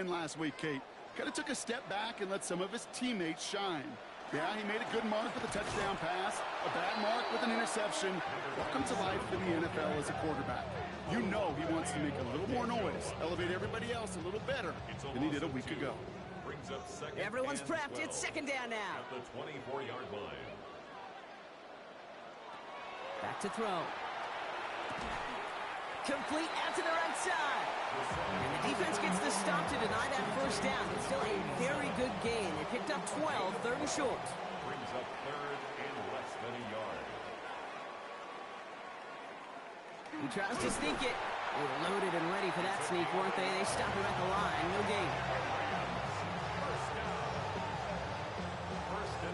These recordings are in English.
win last week, Kate. Kind of took a step back and let some of his teammates shine. Yeah, he made a good mark with a touchdown pass, a bad mark with an interception. Welcome to life in the NFL as a quarterback. You know he wants to make a little more noise, elevate everybody else a little better than he did a week ago. Everyone's prepped. It's second down now. At the 24-yard line. Back to throw. Complete out to the right side. And the defense gets the stop to deny that first down. It's still a very good gain. They picked up 12, third and short. Brings up third and less than a yard. He tries to sneak it. They were loaded and ready for that sneak, weren't they? They stop him at the line. No gain.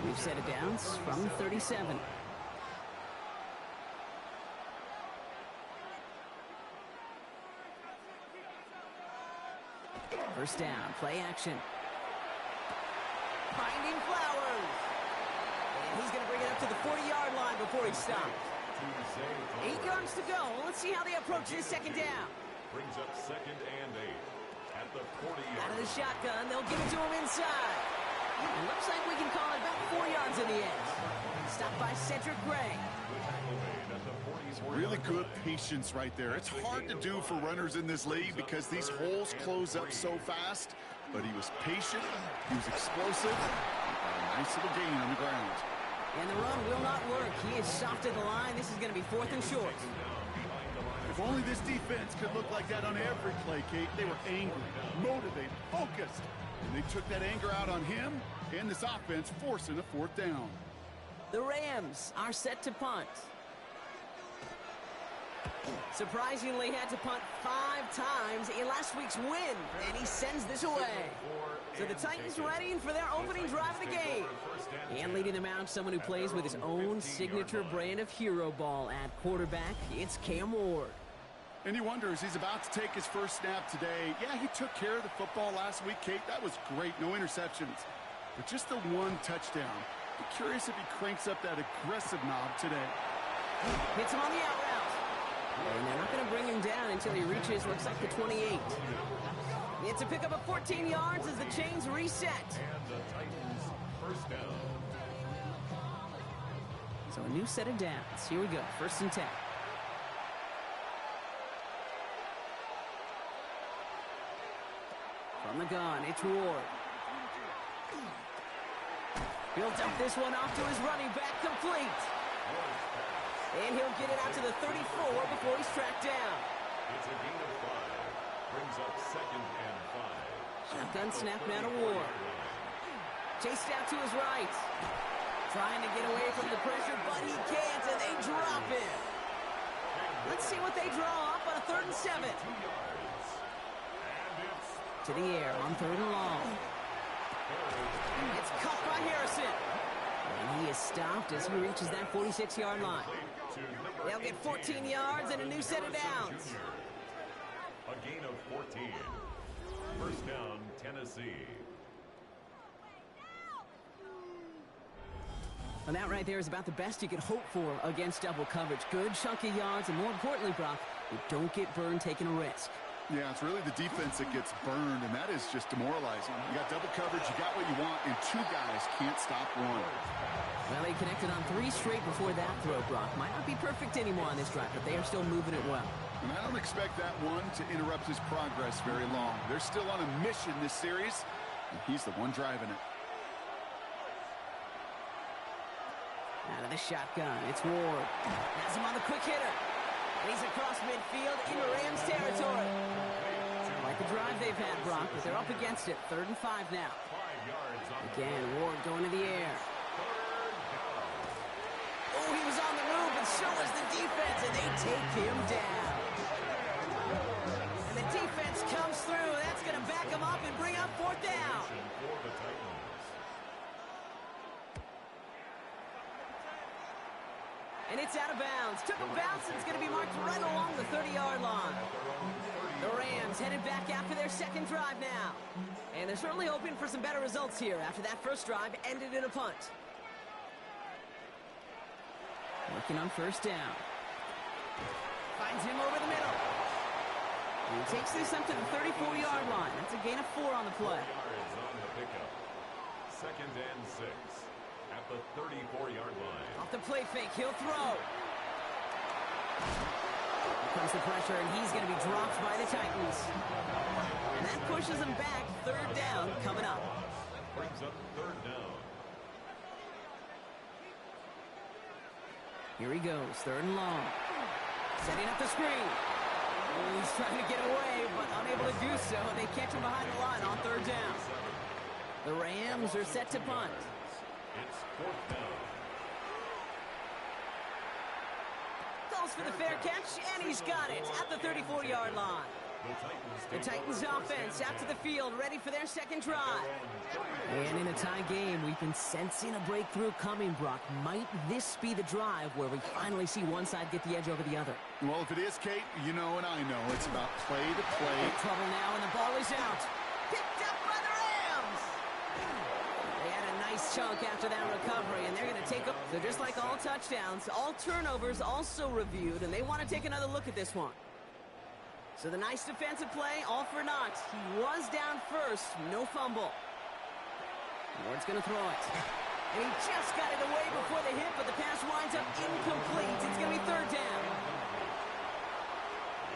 We've set it down from 37. First down, play action. Finding Flowers. And he's going to bring it up to the 40-yard line before he stops. 8 yards to go. Let's see how they approach this second down. Brings up second and 8 at the 40-yard. Out of the shotgun, they'll give it to him inside. It looks like we can call it about 4 yards in the end. Stopped by Cedric Gray. Really good patience right there. It's hard to do for runners in this league because these holes close up so fast. But he was patient, he was explosive, got a nice little gain on the ground. And the run will not work. He is soft at the line. This is going to be fourth and short. If only this defense could look like that on every play, Kate. They were angry, motivated, focused. And they took that anger out on him and this offense, forcing a fourth down. The Rams are set to punt. Surprisingly had to punt 5 times in last week's win, and he sends this away. So the Titans ready for their opening drive of the game. And leading them out, someone who plays with his own signature brand of hero ball at quarterback, it's Cam Ward. And he wonders, he's about to take his first snap today. Yeah, he took care of the football last week, Kate. That was great, no interceptions. But just the one touchdown. I'm curious if he cranks up that aggressive knob today. Hits him on the out route. And they're not going to bring him down until he reaches, looks like the 28. It's a pickup of 14 yards as the chains reset. And the Titans first down. So a new set of downs. Here we go, first and 10. From the gun, it's Ward. Built up this one off to his running back, complete. And he'll get it out to the 34 before he's tracked down. It's a gain of 5. Brings up second and 5. Shotgun snap now to Ward. Chased out to his right. Trying to get away from the pressure, but he can't, and they drop him. Let's see what they draw up on a 3rd and 7. To the air on 3rd and long. It's caught by Harrison. And he is stopped as he reaches that 46-yard line. They'll get 14 yards and a new set of downs. A gain of 14. First down, Tennessee. And that right there is about the best you could hope for against double coverage. Good chunky yards, and more importantly, Brock, you don't get burned taking a risk. Yeah, it's really the defense that gets burned, and that is just demoralizing. You got double coverage, you got what you want, and 2 guys can't stop one. Well, they connected on 3 straight before that throw, Brock. Might not be perfect anymore on this drive, but they are still moving it well. And I don't expect that one to interrupt his progress very long. They're still on a mission this series, and he's the one driving it. Out of the shotgun, it's Ward. Has him on the quick hitter. And he's across midfield into Rams territory. Like the drive they've had, Brock, but they're up against it. 3rd and 5 now. Again, Ward going to the air. Oh, he was on the move, and so was the defense, and they take him down. And the defense comes through. That's going to back him up and bring up 4th down. And it's out of bounds. Took a bounce, and it's going to be marked right along the 30-yard line. The Rams headed back after their second drive now. And they're certainly hoping for some better results here after that first drive ended in a punt. Working on first down. Finds him over the middle. He takes this up to the 34-yard line. That's a gain of 4 on the play. 4 yards on the pickup. 2nd and 6 at the 34-yard line. Off the play fake, he'll throw. Here comes the pressure, and he's going to be dropped by the Titans. And that pushes him back. 3rd down coming up. Brings up 3rd down. Here he goes, 3rd and long. Setting up the screen. Oh, he's trying to get away, but unable to do so. They catch him behind the line on 3rd down. The Rams are set to punt. It's 4th down. Calls for the fair catch, and he's got it at the 34-yard line. The Titans offense out to the field, ready for their 2nd drive. And in a tie game, we've been sensing a breakthrough coming, Brock. Might this be the drive where we finally see one side get the edge over the other? Well, if it is, Kate, you know and I know it's about play to play. Trouble now, and the ball is out. Picked up by the Rams. They had a nice chunk after that recovery, and they're going to take up. So just like all touchdowns, all turnovers also reviewed, and they want to take another look at this one. So the nice defensive play, all for naught. He was down first, no fumble. Ward's going to throw it. And he just got it away before the hit, but the pass winds up incomplete. It's going to be 3rd down.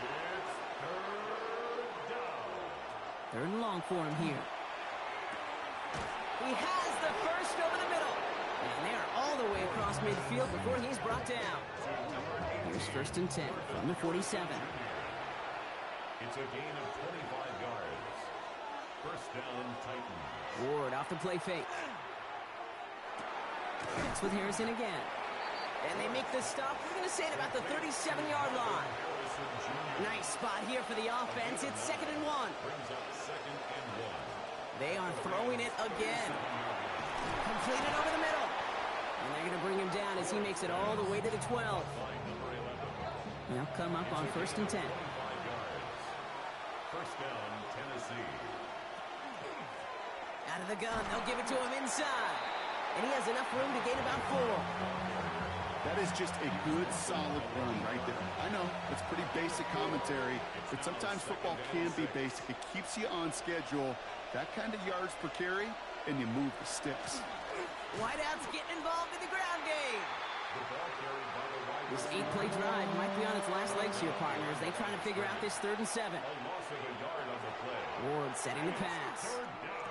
It's 3rd down. 3rd and long for him here. He has the first over the middle. And they're all the way across midfield before he's brought down. Here's 1st and 10 from the 47. It's a gain of 25 yards. 1st down, Titans. Ward off the play fake. It's with Harrison again. And they make the stop. We're going to say it about the 37-yard line. Nice spot here for the offense. It's 2nd and 1. Brings up 2nd and 1. They are throwing it again. Completed over the middle. And they're going to bring him down as he makes it all the way to the 12. They'll come up on 1st and 10. 1st down, Tennessee. Out of the gun, they'll give it to him inside. And he has enough room to gain about 4. That is just a good, solid run right there. I know, it's pretty basic commentary, but sometimes football can be basic. It keeps you on schedule, that kind of yards per carry, and you move the sticks. Whiteout's getting involved in the ground game. The ball carried by the wide This 8-play drive might be on its last legs here, partners. They trying to figure out this 3rd and 7. A loss of a yard on the play. Ward setting the pass. 3rd down.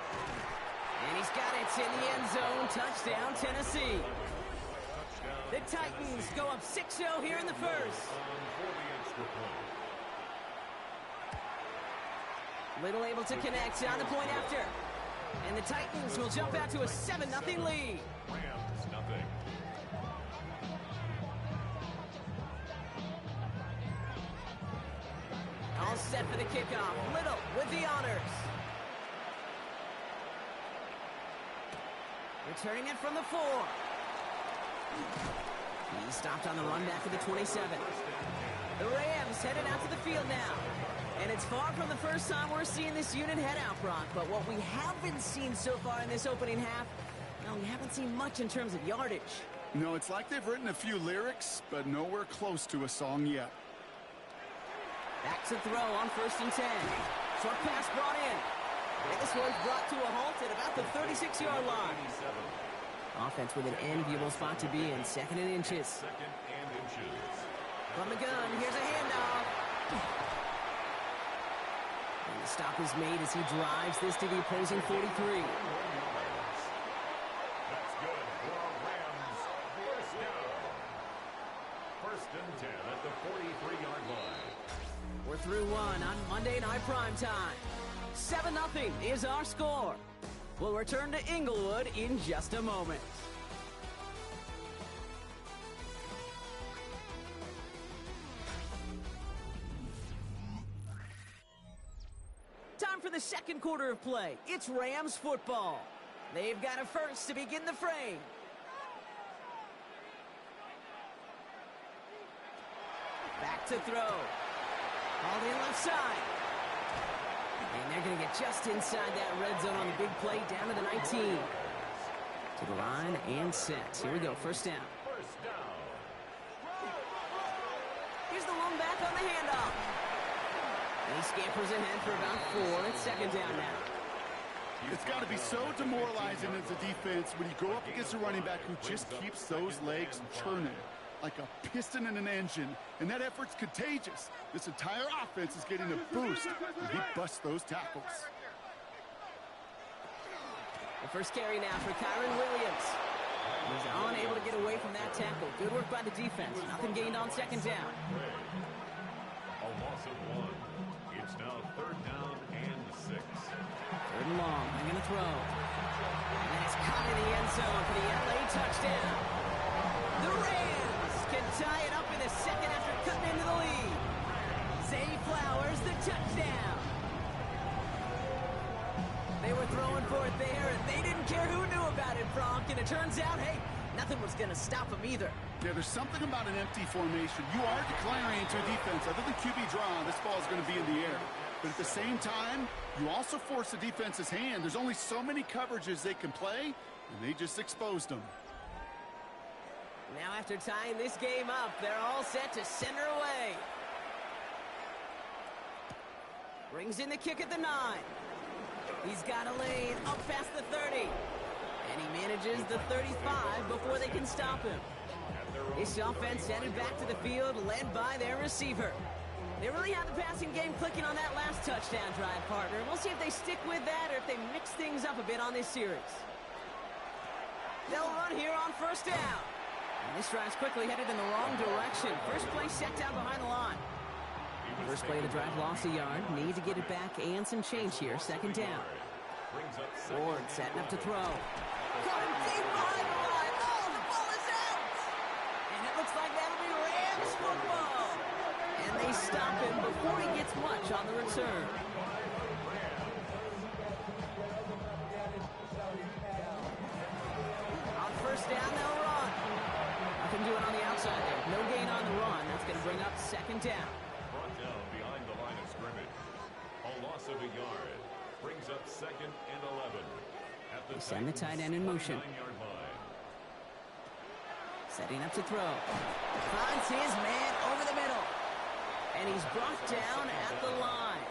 And he's got it in the end zone. Touchdown, Tennessee. The Titans go up 6-0 here in the 1st. For the extra point. Little able to connect on the point after. And the Titans will jump out to a 7-0 lead. Rams, nothing. All set for the kickoff. Little with the honors. Returning it from the 4. He stopped on the run back to the 27. The Rams headed out to the field now. And it's far from the first time we're seeing this unit head out, Brock. But what we haven't seen so far in this opening half, well, we haven't seen much in terms of yardage. No, it's like they've written a few lyrics, but nowhere close to a song yet. Back to throw on 1st and 10. Short pass brought in. And this one's brought to a halt at about the 36-yard line. Offense with an enviable spot to be in. 2nd and inches. 2nd and inches. From the gun, here's a handoff. And the stop is made as he drives this to the opposing 43. That's good for Rams. 1st down. 1st and 10 at the 43-yard line. We're through one on Monday Night Primetime. 7-0 is our score. We'll return to Inglewood in just a moment. Time for the 2nd quarter of play. It's Rams football. They've got a first to begin the frame. Back to throw. Ball in left side. And they're going to get just inside that red zone on the big play down to the 19. To the line and set. Here we go, 1st down. 1st down. Here's the lone back on the handoff. And he scampers ahead for about 4. It's second down now. It's got to be so demoralizing as a defense when you go up against a running back who just keeps those legs churning like a piston in an engine, and that effort's contagious. This entire offense is getting a boost when he busts those tackles. The first carry now for Kyren Williams. He's unable to get away from that tackle. Good work by the defense. Nothing gained on second down. A loss of 1. It's now third down and 6. Third and long. They're going to throw. And it's caught in the end zone for the LA touchdown. The Rams can tie it up in a second after cutting into the lead. Zay Flowers, the touchdown. They were throwing for it there, and they didn't care who knew about it, Bronk. And it turns out, hey, nothing was going to stop them either. Yeah, there's something about an empty formation. You are declaring to a defense, other than QB draw, this ball is going to be in the air. But at the same time, you also force the defense's hand. There's only so many coverages they can play, and they just exposed them. Now after tying this game up, they're all set to send her away. Brings in the kick at the 9. He's got a lane up past the 30. And he manages the 35 before they can stop him. This offense headed back to the field, led by their receiver. They really had the passing game clicking on that last touchdown drive, partner. We'll see if they stick with that or if they mix things up a bit on this series. They'll run here on first down. And this drive's quickly headed in the wrong direction. First play set down behind the line. First play of the drive lost a yard. Need to get it back and some change here. Second down. Ford setting up to throw. Caught him deep behind the line. Oh, the ball is out. And it looks like that'll be Rams football. And they stop him before he gets much on the return. On first down, they'll run. Nothing doing on the outside there. No gain on the run. That's going to bring up second down. Brought down behind the line of scrimmage. A loss of a yard. Brings up second and 11. At the Send the tight end in motion. 9-yard line. Setting up to throw. Finds his man over the middle. And he's brought down at the line.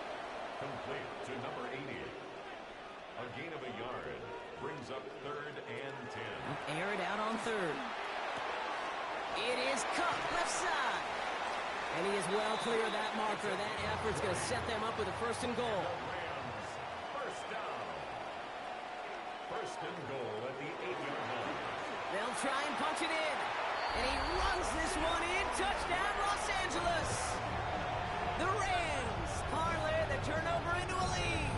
Complete to number 80. A gain of a yard. Brings up third and 10. Air it out on third. It is cut left side. And he is well clear of that marker. That effort's going to set them up with a first and goal. Rams, first down. First and goal at the 8-yard line. They'll try and punch it in. And he runs this one in. Touchdown, Los Angeles. The Rams parlay the turnover into a lead.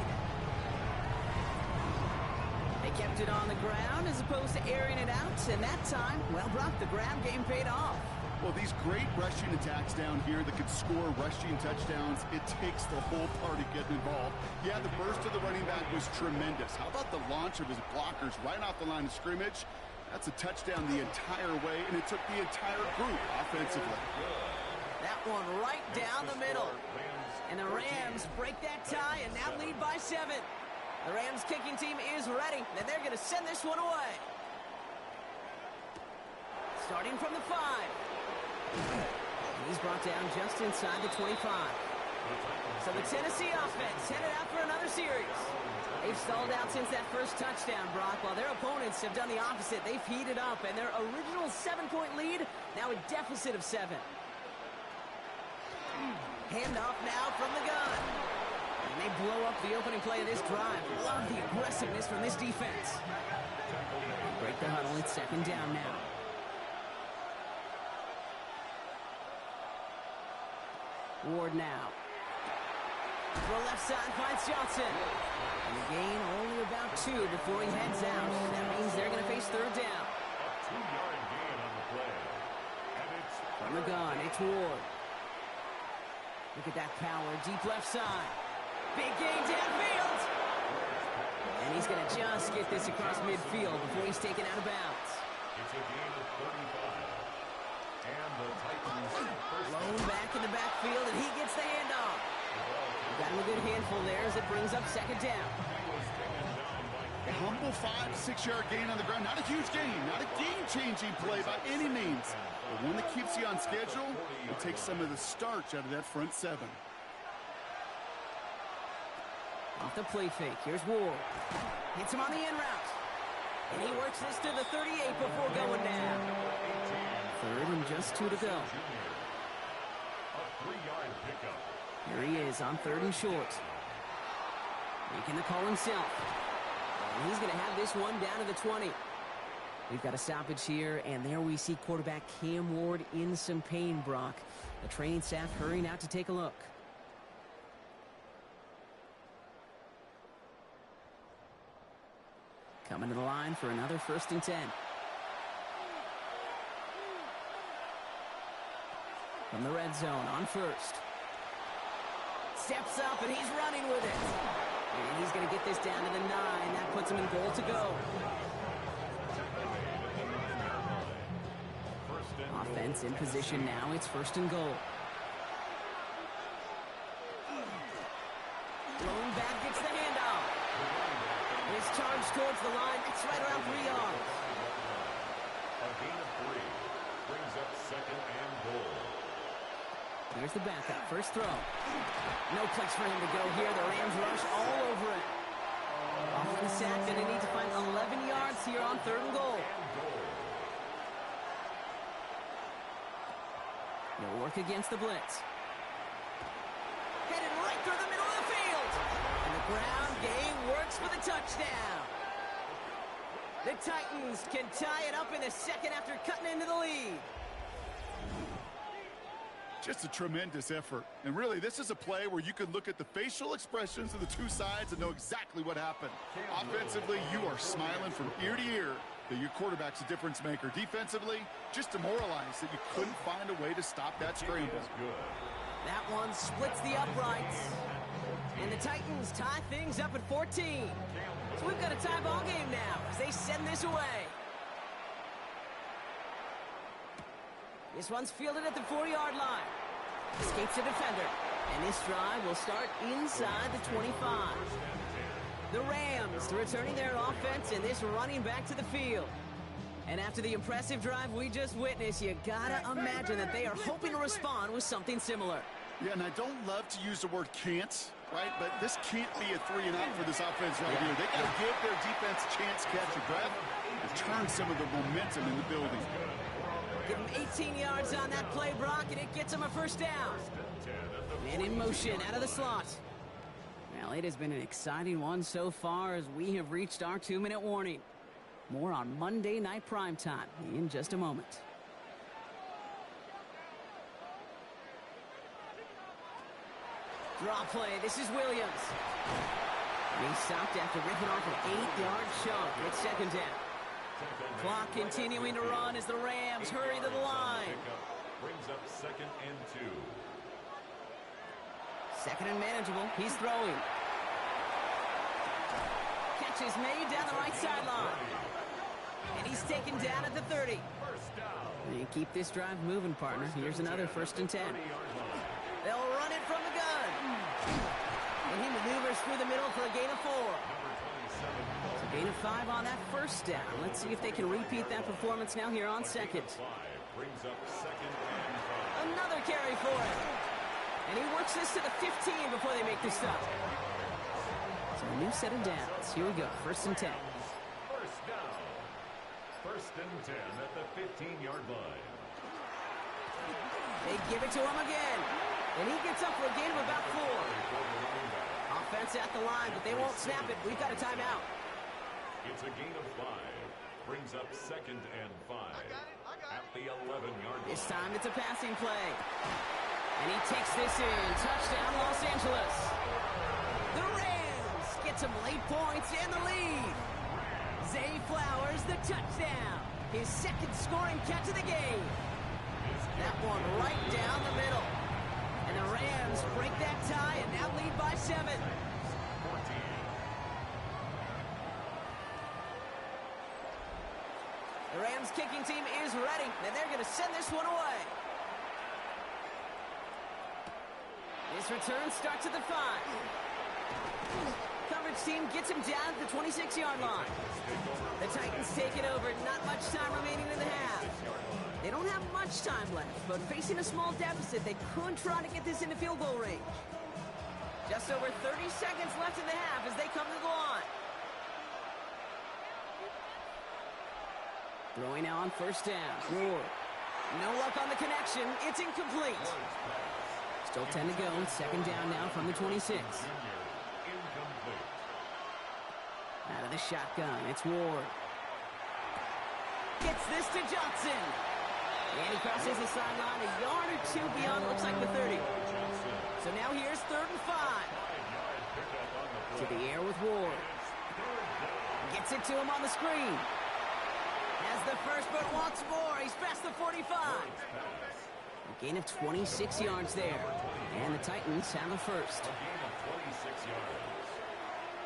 They kept it on the ground as opposed to airing it out. And that time, well, Brock, the ground game paid off. Well, these great rushing attacks down here that could score rushing touchdowns, it takes the whole party getting involved. Yeah, the burst of the running back was tremendous. How about the launch of his blockers right off the line of scrimmage? That's a touchdown the entire way, and it took the entire group offensively. That one right down the middle. And the Rams break that tie and now lead by 7. The Rams kicking team is ready, and they're going to send this one away. Starting from the 5. And he's brought down just inside the 25. So the Tennessee offense headed out for another series. They've stalled out since that first touchdown, Brock, while their opponents have done the opposite. They've heated up, and their original 7-point lead, now a deficit of 7. Handoff now from the gun. And they blow up the opening play of this drive. Love the aggressiveness from this defense. Break the huddle. It's second down now. Ward now. Throw left side finds Johnson. And the gain only about 2 before he heads out. That means they're going to face third down. A 2-yard gain on the play. And it's From the gun, it's Ward. Look at that power, deep left side. Big gain downfield. And he's going to just get this across midfield before he's taken out of bounds. It's a gain of 35. And the Titans first Blown back in the backfield, and he gets the handoff. Got him a good handful there as it brings up second down. A humble 5-6-yard gain on the ground. Not a huge gain, not a game-changing play by any means, but one that keeps you on schedule and takes some of the starch out of that front 7. Off the play fake. Here's Ward. Hits him on the in route. And he works this to the 38 before going down. Third and just 2 to go. A 3-yard pickup. Here he is on 3rd and short. Making the call himself. And he's going to have this one down to the 20. We've got a stoppage here, and there we see quarterback Cam Ward in some pain, Brock. The training staff hurrying out to take a look. Coming to the line for another 1st and 10. From the red zone on 1st. Steps up, and he's running with it. And he's going to get this down to the 9. That puts him in goal to go. Offense in position now. It's 1st and goal. Throwing back, gets the handoff. His charge towards the line. It's right around 3 yards. A gain of 3 brings up 2nd and goal. Here's the backup. First throw. No place for him to go here. The Rams rush all over it. Off the sack, and they need to find 11 yards here on 3rd and goal. They'll work against the blitz. Headed right through the middle of the field. And the ground game works for the touchdown. The Titans can tie it up in the 2nd after cutting into the lead. Just a tremendous effort. And really, this is a play where you can look at the facial expressions of the two sides and know exactly what happened. Offensively, you are smiling from ear to ear that your quarterback's a difference maker. Defensively, just demoralized that you couldn't find a way to stop that scramble. That one splits the uprights. And the Titans tie things up at 14. So we've got a tie ball game now as they send this away. This one's fielded at the 4-yard line. Escapes the defender. And this drive will start inside the 25. The Rams returning their offense and this running back to the field. And after the impressive drive we just witnessed, you gotta imagine that they are hoping to respond with something similar. Yeah, and I don't love to use the word can't, right? But this can't be a 3-and-out for this offense right here. They gotta give their defense a chance to catch a breath and turn some of the momentum in the building. Give him 18 yards on that play, Brock, and it gets him a 1st down. Man in motion out of the slot. Well, it has been an exciting one so far as we have reached our 2-minute warning. More on Monday Night Primetime in just a moment. Draw play. This is Williams. And he stopped after ripping off an 8-yard chunk. It's 2nd down. Clock continuing to run as the Rams hurry to the line. Brings up 2nd and 2. 2nd and manageable. He's throwing. Catch is made down the right sideline. And he's taken down at the 30. And you keep this drive moving, partner. Here's another 1st and 10. They'll run it from the gun. And he maneuvers through the middle for a gain of 4. It's a gain of 5 on that 1st down. Let's see if they can repeat that performance now here on 2nd. Brings up 2nd and 5. Another carry for him. And he works this to the 15 before they make the stop. So a new set of downs. Here we go. 1st and 10. 1st down. 1st and 10 at the 15-yard line. They give it to him again. And he gets up for a gain of about 4. Offense at the line, but they won't snap it. We've got a timeout. It's a gain of 5. Brings up 2nd and 5. At the 11-yard line. This time it's a passing play. And he takes this in. Touchdown, Los Angeles. The Rams get some late points and the lead. Zay Flowers, the touchdown. His 2nd scoring catch of the game. That one right down the middle. And the Rams break that tie and now lead by 7. 14. The Rams kicking team is ready, and they're going to send this one away. This return starts at the 5. Coverage team gets him down at the 26-yard line. The Titans take it over. Not much time remaining in the half. They don't have much time left, but facing a small deficit, they could try to get this into field goal range. Just over 30 seconds left in the half as they come to the line. Throwing now on first down. Ward. No luck on the connection. It's incomplete. Still 10 to go. Second down now from the 26. Out of the shotgun, it's Ward. Gets this to Johnson. And he crosses the sideline a yard or two beyond, looks like the 30. So now here's 3rd and 5. To the air with Ward. Gets it to him on the screen. Has the first, but wants more. He's past the 45. A gain of 26 yards there. And the Titans have the first. A gain of 26 yards.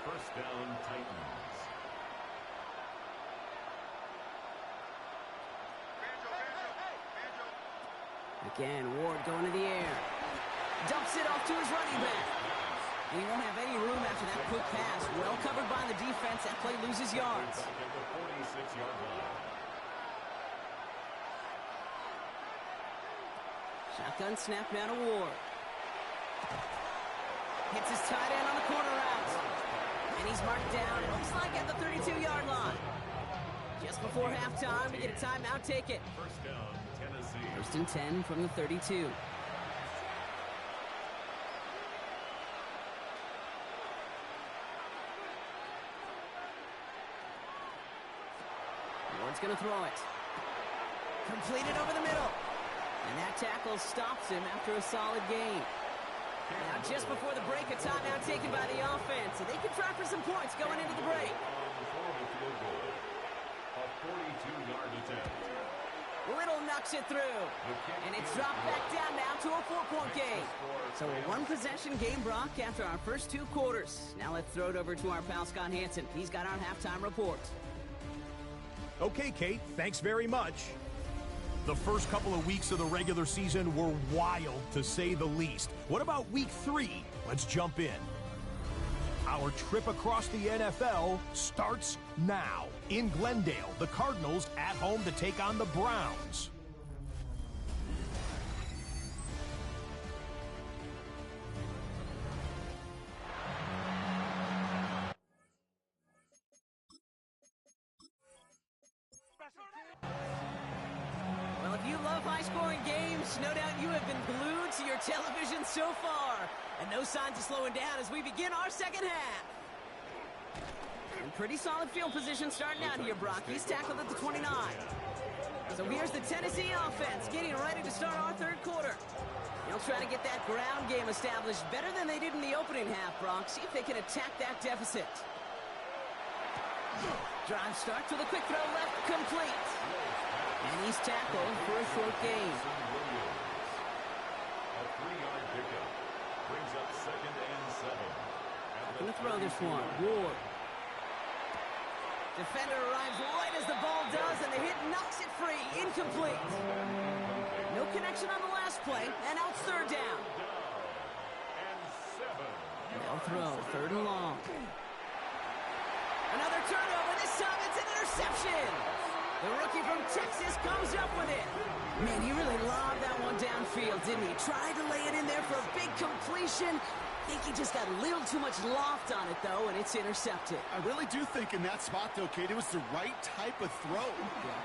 First down, Titans. Again, Ward going to the air. Dumps it off to his running back. And he won't have any room after that quick pass. Well covered by the defense. That play loses yards. Back at the 46-yard line. Shotgun snap now to Ward. Hits his tight end on the corner route. And he's marked down, it looks like at the 32-yard line. Just before halftime, we get a timeout, take it. First down, Tennessee. First and 10 from the 32. Ward's going to throw it. Completed over the middle. And that tackle stops him after a solid gain. Now just before the break, a timeout taken by the offense. So they can try for some points going into the break. A 42-yard attempt. Little knocks it through. And it's dropped back down now to a 4-point game. So a one-possession game, Brock, after our first 2 quarters. Now let's throw it over to our pal Scott Hansen. He's got our halftime report. Okay, Kate, thanks very much. The first couple of weeks of the regular season were wild, to say the least. What about week 3? Let's jump in. Our trip across the NFL starts now. In Glendale, the Cardinals at home to take on the Browns. Well, if you love high-scoring games, no doubt you have been glued to your television so far. And no signs of slowing down as we begin our second half. And pretty solid field position starting out here, Brock. He's tackled at the 29. So here's the Tennessee offense getting ready to start our third quarter. They'll try to get that ground game established better than they did in the opening half, Brock. See if they can attack that deficit. Drive starts with a quick throw left, complete. And he's tackled for a short gain. A 3-yard pickup brings up 2nd and 7. Going to throw this one. Ward. Defender arrives right as the ball does, and the hit knocks it free. Incomplete. No connection on the last play, and now it's 3rd down. And 7. They'll throw 3rd and long. Another turnover. This time it's an interception. The rookie from Texas comes up with it. Man, he really lobbed that one downfield, didn't he? Tried to lay it in there for a big completion. I think he just got a little too much loft on it, though, and it's intercepted. I really do think in that spot, though, Kate, it was the right type of throw.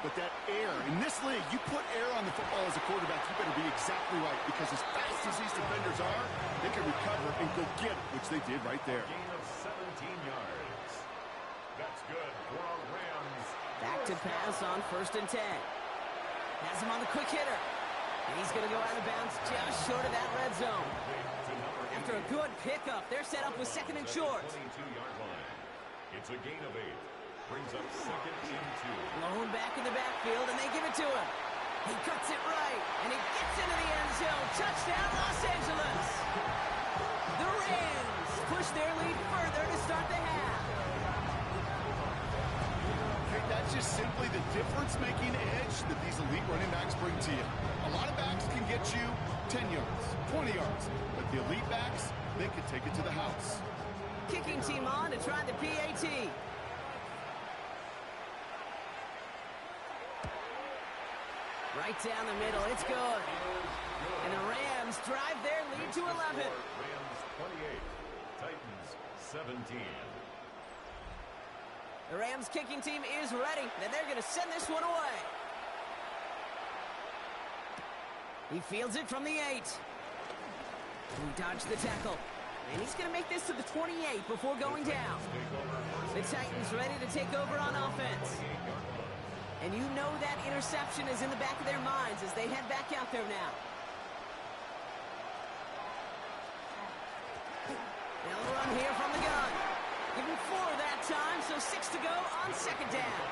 But that air, in this league, you put air on the football as a quarterback, you better be exactly right, because as fast as these defenders are, they can recover and go get it, which they did right there. Gain of 17 yards. That's good for our Rams. Back to pass on 1st and 10. Has him on the quick hitter. And he's going to go out of bounds just short of that red zone. After a good pickup, they're set up with 2nd and short. 22-yard line. It's a gain of 8. Brings up 2nd and 2. Blown back in the backfield, and they give it to him. He cuts it right, and he gets into the end zone. Touchdown, Los Angeles. The Rams push their lead further to start the half. Hey, that's just simply the difference-making edge that these elite running backs bring to you. A lot of backs can get you 10 yards, 20 yards, but the elite backs, they can take it to the house. Kicking team on to try the PAT. Right down the middle, it's good. And the Rams drive their lead to 11. Rams 28, 17. The Rams kicking team is ready, and they're going to send this one away. He fields it from the 8. He dodged the tackle. And he's going to make this to the 28 before going down. The Titans ready to take over on offense. And you know that interception is in the back of their minds as they head back out there now. They'll run here from the gun. Give him 4 that time, so 6 to go on second down.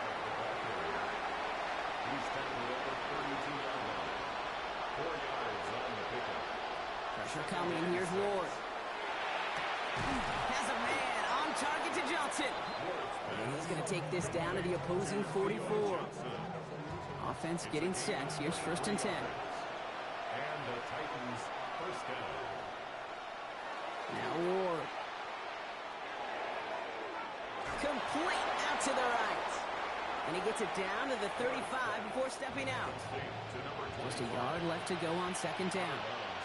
He's tackled over 32-yard line. 4 yards on the pickup. Pressure coming. Here's Ward. Has a man on target to Johnson. And he's going to take this down to the opposing 44. Offense getting set. Here's 1st and 10. And the Titans first down. Now Ward. Complete out to the right. And he gets it down to the 35 before stepping out. Just a yard left to go on second down.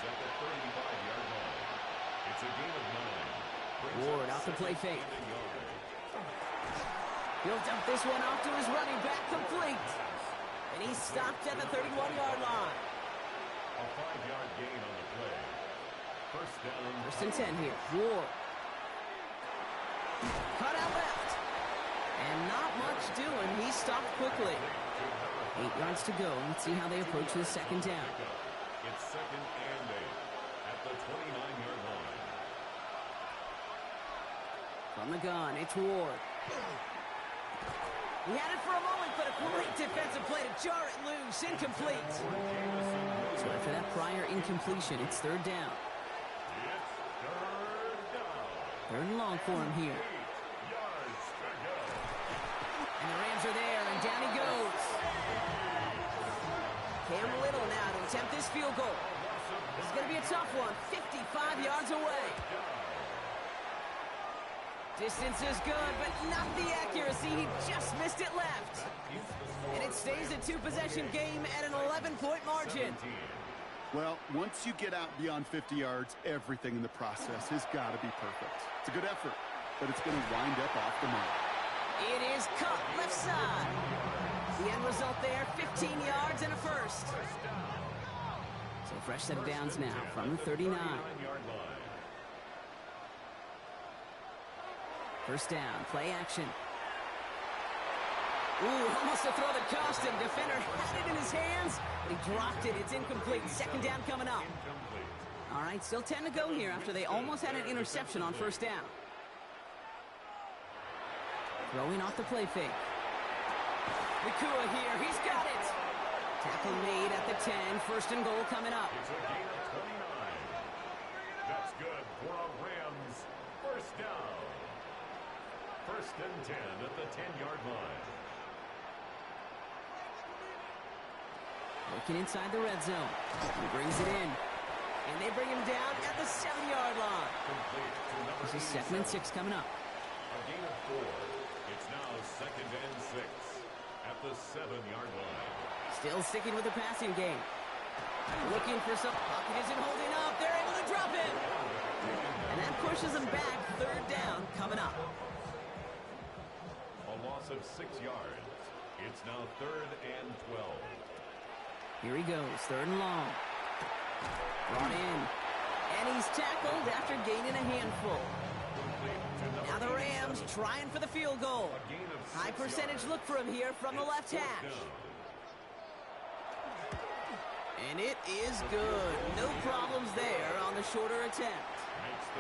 At the 35-yard line. It's a gain of 9. Ward off the play fake. He'll dump this one off to his running back, complete. And he's stopped at the 31-yard line. A 5-yard gain on the play. First down. 1st and 10 here. Ward. Cut out left. And not much doing. He stopped quickly. 8 yards to go. Let's see how they approach this second down. It's 2nd and 8 at the 29-yard line. From the gun, it's Ward. He had it for a moment, but a great defensive play to jar it loose. Incomplete. So after that prior incompletion, it's 3rd down. It's 3rd down. 3rd and long for him here. 8 yards to go. And the Rams are there, and down he goes. Cam Little now to attempt this field goal. This is going to be a tough one. 55 yards away. Distance is good, but not the accuracy. He just missed it left. And it stays a 2-possession game at an 11-point margin. Well, once you get out beyond 50 yards, everything in the process has got to be perfect. It's a good effort, but it's going to wind up off the mark. It is cut left side. The end result there, 15 yards and a first. So fresh set of downs now from the 39. 39-yard line. First down, play action. Ooh, almost a throw that cost him. Defender had it in his hands, but he dropped it. It's incomplete. Second down coming up. Incomplete. All right, still 10 to go here after they almost had an interception on first down. Throwing off the play fake. Nakua here, he's got it. Tackle made at the 10, 1st and goal coming up. It's a gain of 29. That's good for a Rams first down. 1st and 10 at the 10-yard line. Working inside the red zone. He brings it in. And they bring him down at the 7-yard line. Complete to number This is 2nd and 6 coming up. A gain of 4. It's now 2nd and 6 at the 7-yard line. Still sticking with the passing game. Looking for some. Pocket isn't holding up. They're able to drop him. And that pushes him back. 3rd down coming up. A loss of 6 yards. It's now 3rd and 12. Here he goes. 3rd and long. Brought in. And he's tackled after gaining a handful. Now the Rams trying for the field goal. High percentage look for him here from the left hash. And it is good. No problems there on the shorter attempt.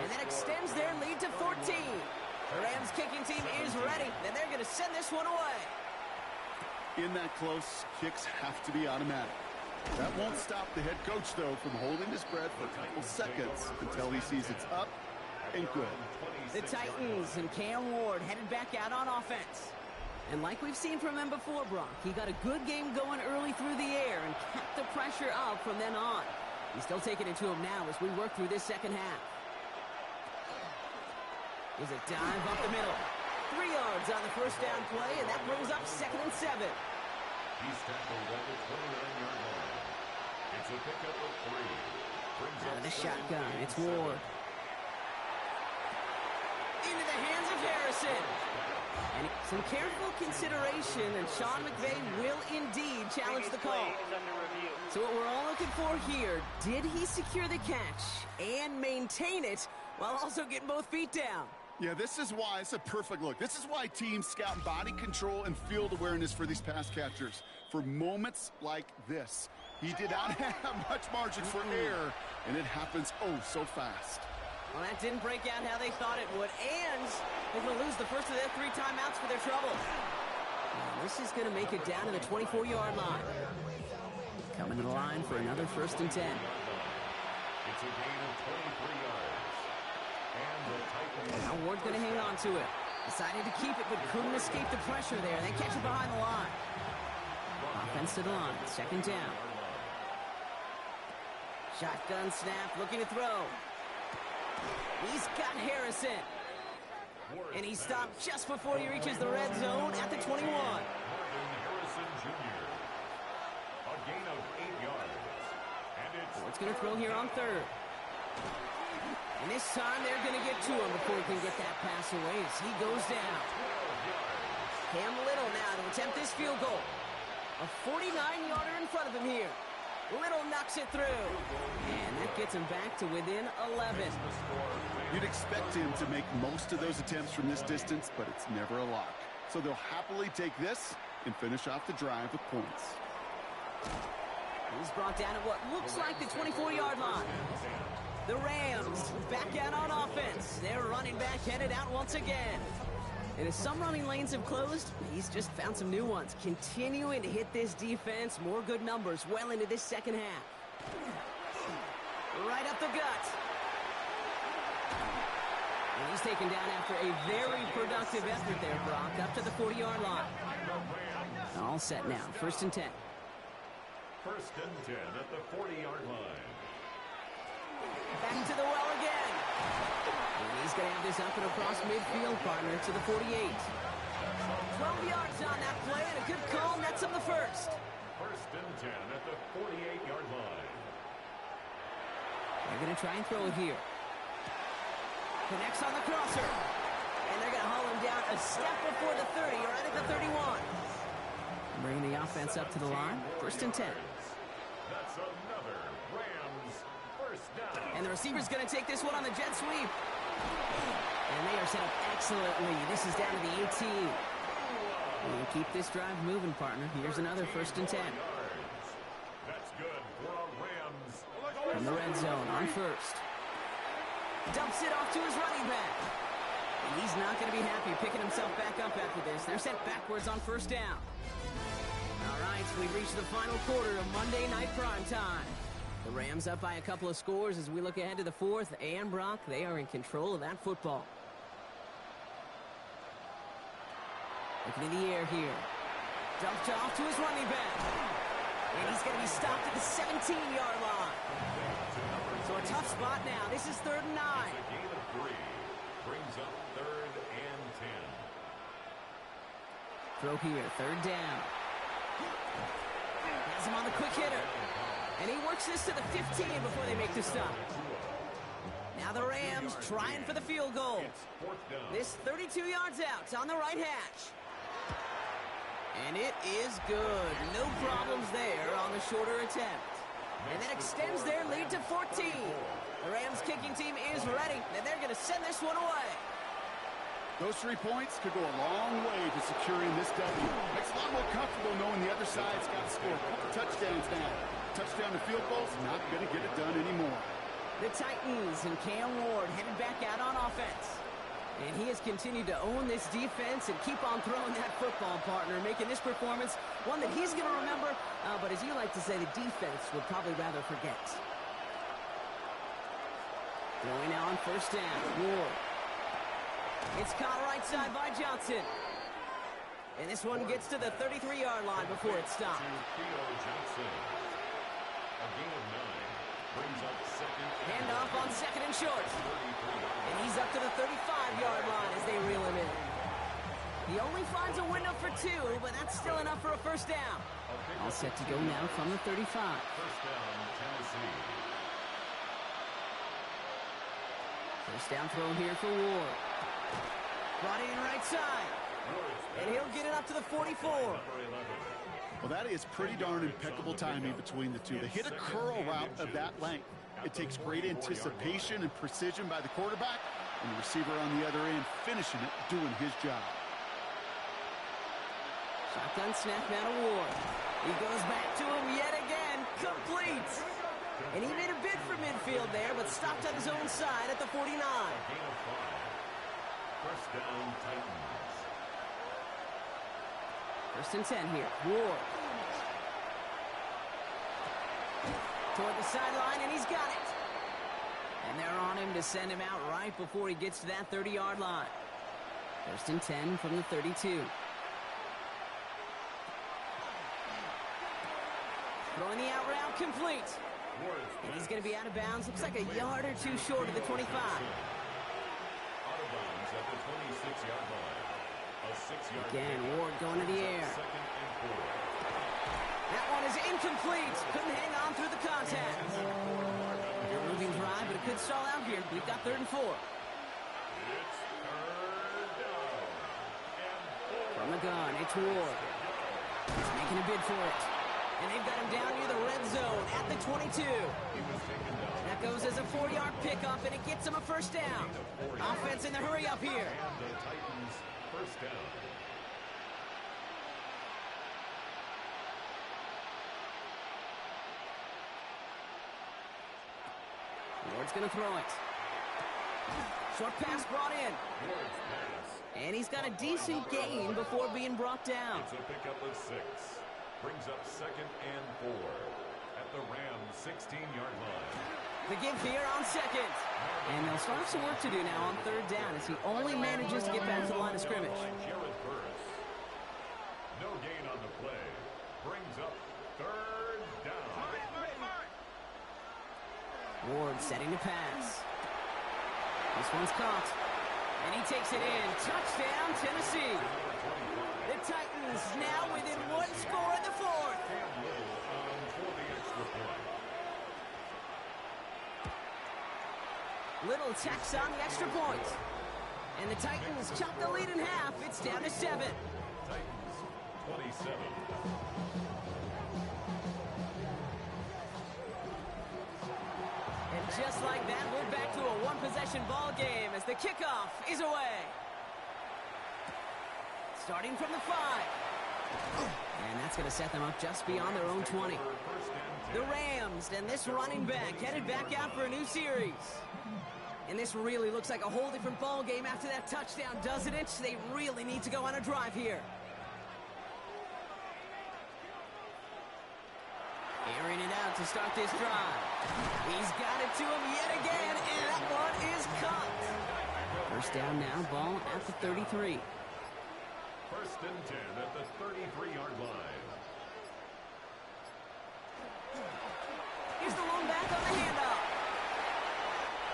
And that extends their lead to 14. The Rams kicking team is ready, and they're going to send this one away. In that close, kicks have to be automatic. That won't stop the head coach, though, from holding his breath for a couple seconds until he sees it's up and good. The Titans and Cam Ward headed back out on offense. And like we've seen from him before, Brock, he got a good game going early through the air and kept the pressure up from then on. He's still taking it to him now as we work through this second half. Here's a dive up the middle. 3 yards on the first down play, and that brings up 2nd and 7. He's tackled at the 29-yard line. It's a pickup of 3. Brings Out up of the 2nd shotgun, and it's 7. Ward. into the hands of Harrison. And some careful consideration, and Sean McVay will indeed challenge the call. So what we're all looking for here, did he secure the catch and maintain it while also getting both feet down? Yeah, this is why it's a perfect look. This is why teams scout body control and field awareness for these pass catchers. For moments like this, he did not have much margin for error, and it happens oh so fast. Well, that didn't break out how they thought it would, and they're going to lose the first of their 3 timeouts for their trouble. Now, this is going to make it down to the 24-yard line. Coming to the line for another 1st and 10. It's a gain of 23 yards. And the Titans... Now Ward's going to hang on to it. Decided to keep it, but couldn't escape the pressure there. They catch it behind the line. Offense to the line. 2nd down. Shotgun snap, looking to throw. He's got Harrison. And he stopped just before he reaches the red zone at the 21. Harrison Jr. A gain of 8 yards. And it's... Ward's going to throw here on 3rd. And this time they're going to get to him before he can get that pass away as he goes down. Cam Little now to attempt this field goal. A 49-yarder in front of him here. Little knocks it through. And that gets him back to within 11. You'd expect him to make most of those attempts from this distance, but it's never a lock. So they'll happily take this and finish off the drive with points. He's brought down at what looks like the 24-yard line. The Rams back out on offense. Their running back headed out once again. And as some running lanes have closed, he's just found some new ones. Continuing to hit this defense. More good numbers well into this 2nd half. Right up the gut. And he's taken down after a very productive effort there, Brock, up to the 40-yard line. All set now. 1st and 10. 1st and 10 at the 40-yard line. Back to the well again. And he's going to have this up and across midfield, partner, to the 48. 12 yards on that play, and a good call nets him the 1st. 1st and 10 at the 48-yard line. They're going to try and throw it here. Connects on the crosser. And they're going to haul him down a step before the 30, right at the 31. Bringing the offense up to the line. 1st and 10. That's another Rams 1st down. And the receiver's going to take this one on the jet sweep. And they are set up excellently. This is down to the 18. And keep this drive moving, partner. Here's another 1st and 10. That's good for a Rams. In the red zone on 1st. Dumps it off to his running back. And he's not going to be happy picking himself back up after this. They're sent backwards on 1st down. All right, so we've reached the final quarter of Monday Night Primetime. The Rams up by a couple of scores as we look ahead to the 4th. And Brock, they are in control of that football. Looking in the air here. Dumped off to his running back. And he's going to be stopped at the 17-yard line. So a tough spot now. This is 3rd and 9. A gain of 3 brings up 3rd and 10. Throw here, 3rd down. Has him on the quick hitter. And he works this to the 15 before they make the stop. Now the Rams trying for the field goal. It's 4th down. This 32 yards out on the right hash. And it is good. No problems there on the shorter attempt. And that extends their lead to 14. The Rams kicking team is ready, and they're going to send this one away. Those 3 points could go a long way to securing this W. Makes it a lot more comfortable knowing the other side's got to score a couple touchdowns now. Touchdown to field goals, not going to get it done anymore. The Titans and Cam Ward headed back out on offense. And he has continued to own this defense and keep on throwing that football, partner, making this performance one that he's going to remember, but as you like to say, the defense would probably rather forget. Going now on 1st down, Ward. It's caught right side by Johnson. And this one gets to the 33-yard line before it's stopped. Theo Johnson. A gain of 9 brings up 2nd. Handoff on 2nd and short. And he's up to the 35-yard line as they reel him in. He only finds a window for 2, but that's still enough for a 1st down. All set to go now from the 35. 1st down, Tennessee. 1st down throw here for Ward. Brought in right side. And he'll get it up to the 44. Well, that is pretty darn impeccable timing between the two. They hit a curl route of that length. It takes great anticipation and precision by the quarterback, and the receiver on the other end finishing it, doing his job. Shotgun snap now to Ward. He goes back to him yet again. Complete. And he made a bid for midfield there, but stopped on his own side at the 49. First down, Titans. First and 10 here. Ward. Toward the sideline, and he's got it. And they're on him to send him out right before he gets to that 30-yard line. First and 10 from the 32. Throwing the out route complete. And he's going to be out of bounds. Looks like a yard or two short of the 25. Out of bounds at the 26-yard line. A 6-yard Again, Ward going to the air. Second and 4. That one is incomplete. Couldn't hang on through the contact. They're moving drive, but it could stall out here. We've got 3rd and 4. It's 3rd down. And 4. From the gun, it's Ward. He's making a bid for it. And they've got him down near the red zone at the 22. That goes as a 4-yard pickup, and it gets him a first down. Offense in the hurry up here. And the Titans first down. Ward's going to throw it. Short pass brought in. Ward's pass. And he's got a decent gain before being brought down. It's a pickup of 6. Brings up 2nd and 4 at the Rams 16-yard line. The give here on 2nd. And they'll start some work to do now on 3rd down as he only manages to get back to the line of scrimmage. Jared Burris. No gain on the play. Brings up 3rd down. Ward setting to pass. This one's caught. And he takes it in. Touchdown, Tennessee. The Titans now within 1 score in the 4th. Cam Little for the extra point. Little tacks on the extra point. And the Titans chop the lead in half. It's down to 7. Titans 27. And just like that, we're back to a one-possession ball game as the kickoff is away. Starting from the 5. And that's going to set them up just beyond their own 20. The Rams and this running back headed back out for a new series. And this really looks like a whole different ball game after that touchdown, doesn't it? They really need to go on a drive here. Airing it out to start this drive. He's got it to him yet again, and that one is caught. First down now, ball at the 33. First and 10 at the 33-yard line. Here's the lone back on the handoff.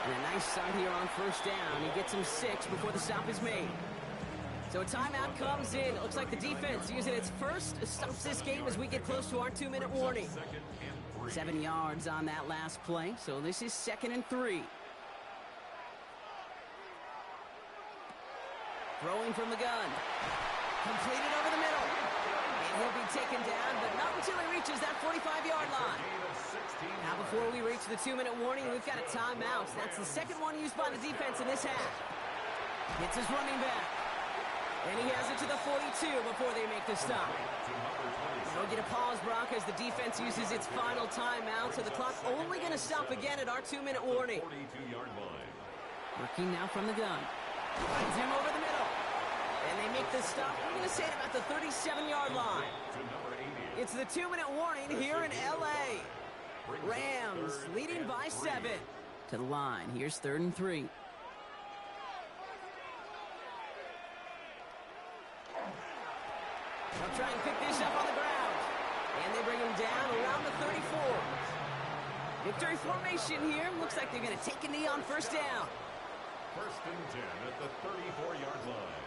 And a nice start here on first down. He gets him 6 before the stop is made. So a timeout comes in. It looks like the defense using its first stops this game as we get close to our 2-minute warning. 7 yards on that last play. So this is 2nd and 3. Throwing from the gun. Completed over the middle. And he'll be taken down, but not until he reaches that 45-yard line. Now before we reach the 2-minute warning, we've got a timeout. That's the second one used by the defense in this half. Hits his running back. And he has it to the 42 before they make the stop. We'll get a pause, Brock, as the defense uses its final timeout. So the clock only going to stop again at our 2-minute warning. 42-yard line. Working now from the gun. Finds him over the middle. And they make the stop. We're going to say it about the 37-yard line. It's the 2-minute warning here in L.A. Rams leading by 7. To the line. Here's 3rd and 3. They'll try and pick this up on the ground. And they bring him down around the 34. Victory formation here. Looks like they're going to take a knee on first down. First and 10 at the 34-yard line.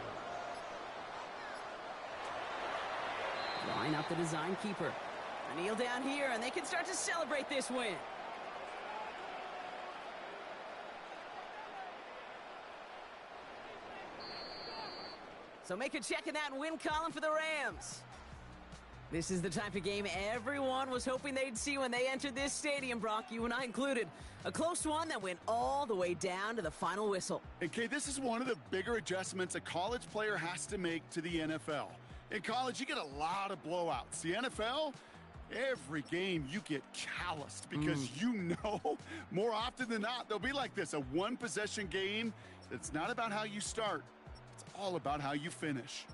Line up the design keeper. A kneel down here, and they can start to celebrate this win. So make a check in that win column for the Rams. This is the type of game everyone was hoping they'd see when they entered this stadium, Brock, you and I included. A close one that went all the way down to the final whistle. And Kay, this is one of the bigger adjustments a college player has to make to the NFL. In college, you get a lot of blowouts. The NFL, every game you get calloused because you know more often than not they'll be like this, a one-possession game. It's not about how you start. It's all about how you finish.